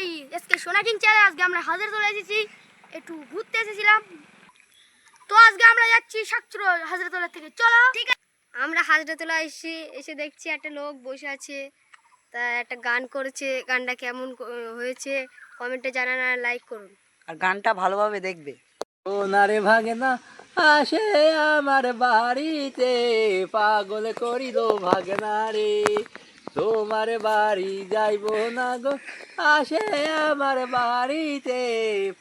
ভাই এসকে সোনা king channel. আজকে আমরা হাজারতলা এসেছি, একটু ঘুরতে এসেছিলাম। তো আজকে আমরা যাচ্ছি সাকচুর হাজারতলা থেকে। চলো ঠিক আছে। আমরা হাজারতলা এসে দেখছি একটা লোক বসে আছে, তা একটা গান করেছে। গানটা কেমন হয়েছে কমেন্টে জানান আর লাইক করুন, আর গানটা ভালোভাবে দেখবে। সোনারে ভাগনা আসে আমার বাড়িতে, পাগল করিল ভাগনা রে, তোমার বাড়ি যাইব না গো, আসে আমার বাড়িতে,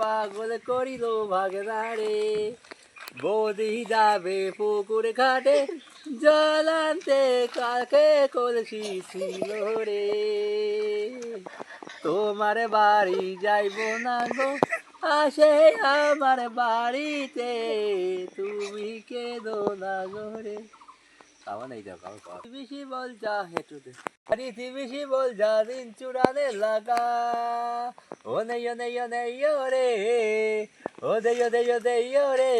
পাগল করিল ভাগনা রে। বৌদি যাবে পুকুর ঘাটে, জল আনতে, কাকে কলসি ছিল রে, তোমার বাড়ি যাইব না গো, আসে আমার বাড়িতে, তুমি কেঁদো না গরে। কামা নেই যাও কামা বেশি বল যা হেঁটু দে রীতি বেশি বল যা দিন চূড়ানে লাগা, ও নেই রে, ও দেই রে,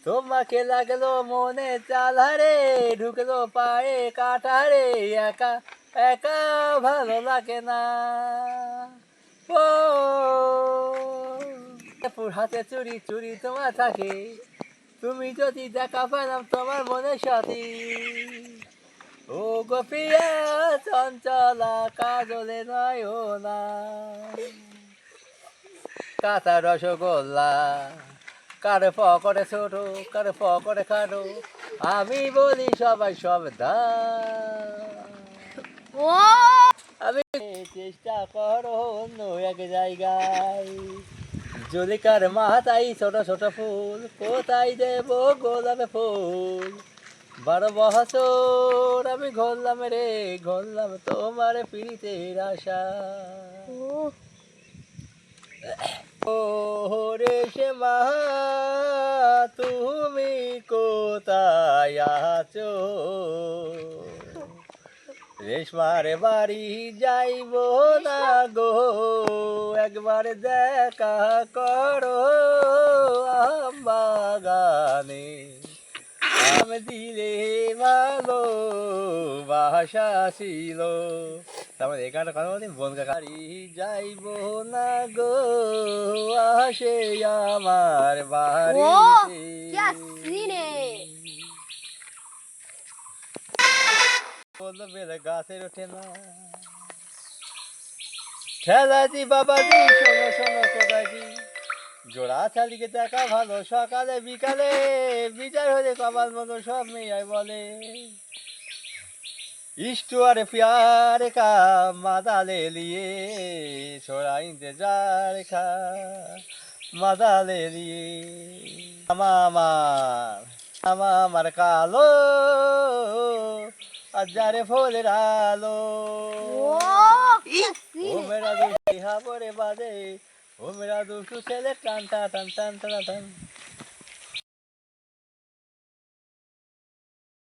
তোমাকে লাগলো মনে চালারে, ঢুকলো পায়ে কাটারে, একা একা ভালো লাগে না। ও হাতে চুরি চুরি তোমার থাকে, তুমি যদি দেখা পেলাম তোমার মনে সাথী, ও গোপিয়া চঞ্চলা কাজলে নয় ও না, কাঁচা রসগোল্লা কার পকড়ে ছোট কার পকড়ে খাটো, আমি বলি সবাই সব দা, আমি চেষ্টা করো অন্য এক জায়গায়, জলিকার মাথায় ছোট ছোট ফুল, কোথায় দেব গোলাপে ফুল, 12 বছর আমি ঘুরলাম রে ঘুরলাম তোমার প্রীতির আশা, ও রে সে মা তুমি কোথায় আছো, রেশমার বাড়ি যাইব না গো, একবার দেখা করো বাগানে, আমি দিলে ভালো বাসা ছিল। তারপরে এখানে কথা বলছি বনগা গাড়ি যাইব না গো, আসে আমার বাড়িতে। বললো বেলে গাছের ওঠে না, ঠেলাজি বাবাজি শোনো শোনো কোথায় কি, জোড়া ছালিকে দেখা ভালো সকালে বিকালে, বিচার হলে কমাল মতো সব মেয়ে বলে, ইস্টুয়ার প্যার কা মাদালে লিয়ে ছোড়া ইন্তজার খা মাদালে লিয়ে, আমার কালো আজারে ফুলের আলো, ও মেরা দুটি হাবরে বাজে, ও মেরা দুষ্টু ছেলে টান টান টান টান টান টান।